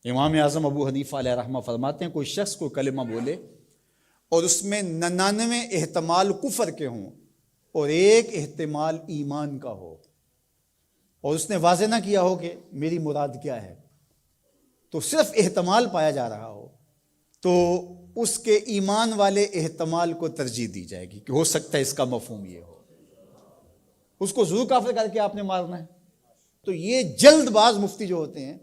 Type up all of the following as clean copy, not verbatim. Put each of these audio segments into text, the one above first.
امام اعظم ابو حنیفہ علیہ رحمہ فرماتے ہیں کوئی شخص کوئی کلمہ بولے اور اس میں 99 احتمال کفر کے ہوں اور ایک احتمال ایمان کا ہو، اور اس نے واضح نہ کیا ہو کہ میری مراد کیا ہے، تو صرف احتمال پایا جا رہا ہو، تو اس کے ایمان والے احتمال کو ترجیح دی جائے گی کہ ہو سکتا ہے اس کا مفہوم یہ ہو، اس کو ضرور کافر کر کے آپ نے مارنا ہے۔ تو یہ جلد باز مفتی جو ہوتے ہیں،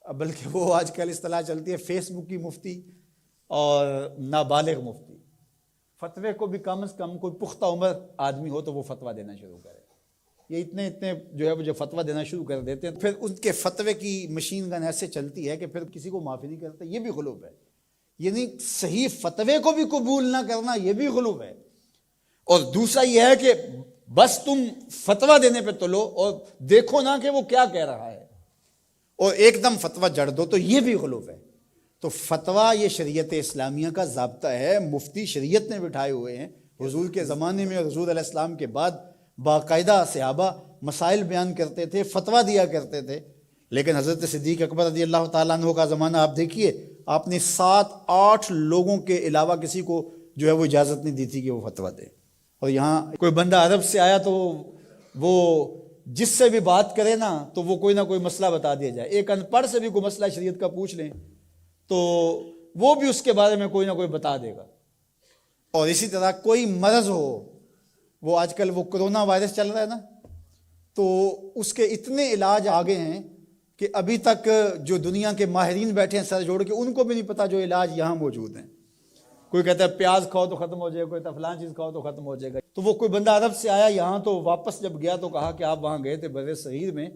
بلکہ وہ آج کل اصطلاح چلتی ہے فیس بک کی مفتی اور نابالغ مفتی، فتوے کو بھی کم از کم کوئی پختہ عمر آدمی ہو تو وہ فتویٰ دینا شروع کرے۔ یہ اتنے جو ہے وہ جو فتویٰ دینا شروع کر دیتے ہیں، پھر ان کے فتوے کی مشین گن ایسے چلتی ہے کہ پھر کسی کو معافی نہیں کرتے۔ یہ بھی غلو ہے، یعنی صحیح فتوے کو بھی قبول نہ کرنا یہ بھی غلو ہے۔ اور دوسرا یہ ہے کہ بس تم فتویٰ دینے پہ تلو اور دیکھو نہ کہ وہ کیا کہہ رہا ہے اور ایک دم فتویٰ جڑ دو، تو یہ بھی غلو ہے۔ تو فتویٰ یہ شریعت اسلامیہ کا ضابطہ ہے، مفتی شریعت نے بٹھائے ہوئے ہیں۔ حضور کے زمانے میں اور حضور علیہ السلام کے بعد باقاعدہ صحابہ مسائل بیان کرتے تھے، فتویٰ دیا کرتے تھے، لیکن حضرت صدیق اکبر رضی اللہ تعالیٰ عنہ کا زمانہ آپ دیکھیے، آپ نے 7-8 لوگوں کے علاوہ کسی کو جو ہے وہ اجازت نہیں دی تھی کہ وہ فتویٰ دے۔ اور یہاں کوئی بندہ عرب سے آیا تو وہ جس سے بھی بات کرے نا تو وہ کوئی نہ کوئی مسئلہ بتا دیا جائے۔ ایک ان پڑھ سے بھی کوئی مسئلہ شریعت کا پوچھ لیں تو وہ بھی اس کے بارے میں کوئی نہ کوئی بتا دے گا۔ اور اسی طرح کوئی مرض ہو، وہ آج کل وہ کرونا وائرس چل رہا ہے نا، تو اس کے اتنے علاج آگے ہیں کہ ابھی تک جو دنیا کے ماہرین بیٹھے ہیں سر جوڑ کے، ان کو بھی نہیں پتا جو علاج یہاں موجود ہیں۔ کوئی کہتا ہے پیاز کھاؤ تو ختم ہو جائے گا، کوئی کہتا ہے فلاں چیز کھاؤ تو ختم ہو جائے گا۔ تو وہ کوئی بندہ عرب سے آیا یہاں، تو واپس جب گیا تو کہا کہ آپ وہاں گئے تھے بر صغیر میں،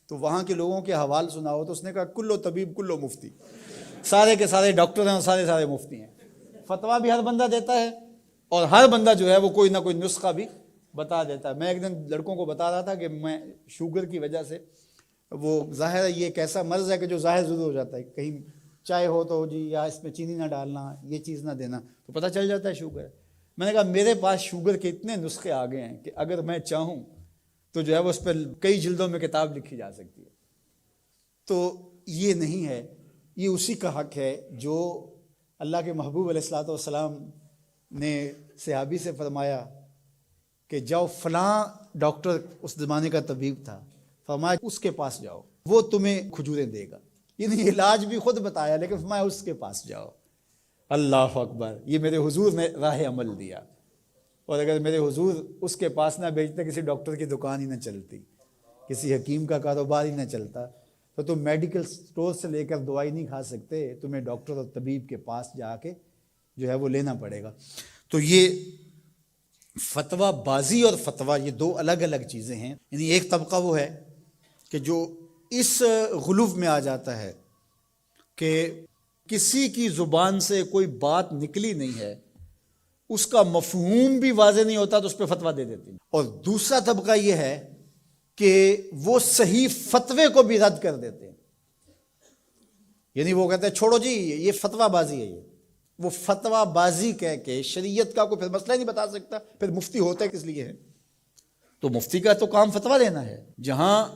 تو وہاں کے لوگوں کے حوال سناؤ، تو اس نے کہا کلو طبیب کلو مفتی، سارے کے سارے ڈاکٹر ہیں اور سارے مفتی ہیں۔ فتویٰ بھی ہر بندہ دیتا ہے اور ہر بندہ جو ہے وہ کوئی نہ کوئی نسخہ بھی بتا دیتا ہے۔ میں ایک دن لڑکوں کو بتا رہا تھا کہ میں شوگر کی وجہ سے، وہ ظاہر ہے یہ ایک ایسا مرض ہے کہ جو ظاہر ضرور ہو جاتا ہے، کہیں چائے ہو تو جی یا اس میں چینی نہ ڈالنا، یہ چیز نہ دینا، تو پتہ چل جاتا ہے شوگر ہے۔ میں نے کہا میرے پاس شوگر کے اتنے نسخے آ گئے ہیں کہ اگر میں چاہوں تو جو ہے وہ اس پر کئی جلدوں میں کتاب لکھی جا سکتی ہے۔ تو یہ نہیں ہے، یہ اسی کا حق ہے جو اللہ کے محبوب علیہ الصلوۃ والسلام نے صحابی سے فرمایا کہ جاؤ فلاں ڈاکٹر، اس زمانے کا طبیب تھا، فرمایا اس کے پاس جاؤ، وہ تمہیں کھجوریں دے گا۔ یعنی علاج بھی خود بتایا لیکن فرمایا اس کے پاس جاؤ۔ اللہ اکبر، یہ میرے حضور نے راہ عمل دیا، اور اگر میرے حضور اس کے پاس نہ بھیجتے، کسی ڈاکٹر کی دکان ہی نہ چلتی، کسی حکیم کا کاروبار ہی نہ چلتا، تو تم میڈیکل سٹور سے لے کر دوائی نہیں کھا سکتے، تمہیں ڈاکٹر اور طبیب کے پاس جا کے جو ہے وہ لینا پڑے گا۔ تو یہ فتویٰ بازی اور فتویٰ یہ دو الگ الگ چیزیں ہیں۔ یعنی ایک طبقہ وہ ہے کہ جو اس غلو میں آ جاتا ہے کہ کسی کی زبان سے کوئی بات نکلی نہیں ہے، اس کا مفہوم بھی واضح نہیں ہوتا تو اس پہ فتویٰ دے دیتے ہیں۔ اور دوسرا طبقہ یہ ہے کہ وہ صحیح فتوے کو بھی رد کر دیتے ہیں، یعنی وہ کہتے ہیں چھوڑو جی یہ فتویٰ بازی ہے، یہ وہ فتویٰ بازی کہہ کے شریعت کا کوئی پھر مسئلہ نہیں بتا سکتا، پھر مفتی ہوتا ہے کس لیے ہے؟ تو مفتی کا تو کام فتویٰ دینا ہے، جہاں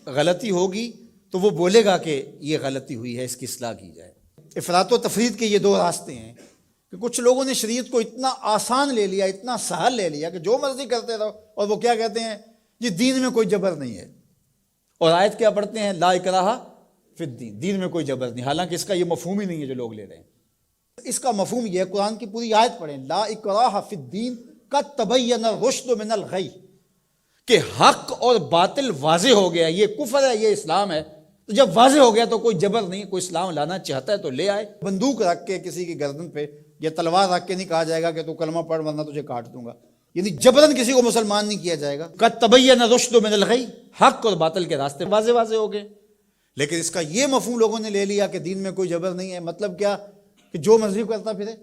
غلطی ہوگی تو وہ بولے گا کہ یہ غلطی ہوئی ہے، اس کی اصلاح کی جائے۔ افراط و تفرید کے یہ دو راستے ہیں کہ کچھ لوگوں نے شریعت کو اتنا آسان لے لیا، اتنا سہل لے لیا کہ جو مرضی کرتے رہو، اور وہ کیا کہتے ہیں جی دین میں کوئی جبر نہیں ہے، اور آیت کیا پڑھتے ہیں لا اکراہ فی الدین، دین میں کوئی جبر نہیں، حالانکہ اس کا یہ مفہوم ہی نہیں ہے جو لوگ لے رہے ہیں۔ اس کا مفہوم یہ ہے، قرآن کی پوری آیت پڑھیں، لا اکراہ فی الدین قد تبین الرشد من الغی، کہ حق اور باطل واضح ہو گیا، یہ کفر ہے یہ اسلام ہے، تو جب واضح ہو گیا تو کوئی جبر نہیں، کوئی اسلام لانا چاہتا ہے تو لے آئے۔ بندوق رکھ کے کسی کی گردن پہ یا تلوار رکھ کے نہیں کہا جائے گا کہ تو کلمہ پڑھ ورنہ تجھے کاٹ دوں گا، یعنی جبرن کسی کو مسلمان نہیں کیا جائے گا۔ قد تبین الرشد من الغی، حق اور باطل کے راستے واضح ہو گئے۔ لیکن اس کا یہ مفہوم لوگوں نے لے لیا کہ دین میں کوئی جبر نہیں ہے، مطلب کیا کہ جو مرضی کرتا پھرے۔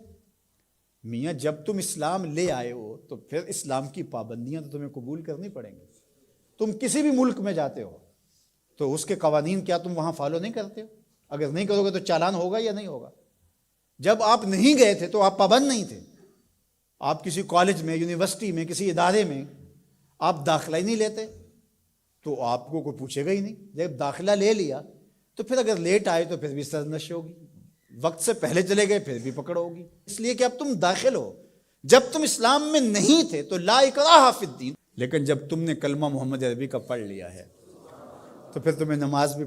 میاں جب تم اسلام لے آئے ہو تو پھر اسلام کی پابندیاں تو تمہیں قبول کرنی پڑیں گی۔ تم کسی بھی ملک میں جاتے ہو تو اس کے قوانین کیا تم وہاں فالو نہیں کرتے ہو؟ اگر نہیں کرو گے تو چالان ہوگا یا نہیں ہوگا؟ جب آپ نہیں گئے تھے تو آپ پابند نہیں تھے، آپ کسی کالج میں، یونیورسٹی میں، کسی ادارے میں آپ داخلہ ہی نہیں لیتے تو آپ کو کوئی پوچھے گا ہی نہیں۔ جب داخلہ لے لیا تو پھر اگر لیٹ آئے تو پھر بھی سرزنش ہوگی، وقت سے پہلے چلے گئے پھر بھی پکڑ ہوگی، اس لیے کہ اب تم داخل ہو۔ جب تم اسلام میں نہیں تھے تو لا اکراہ فی الدین، لیکن جب تم نے کلمہ محمد عربی کا پڑھ لیا ہے تو پھر تمہیں نماز بھی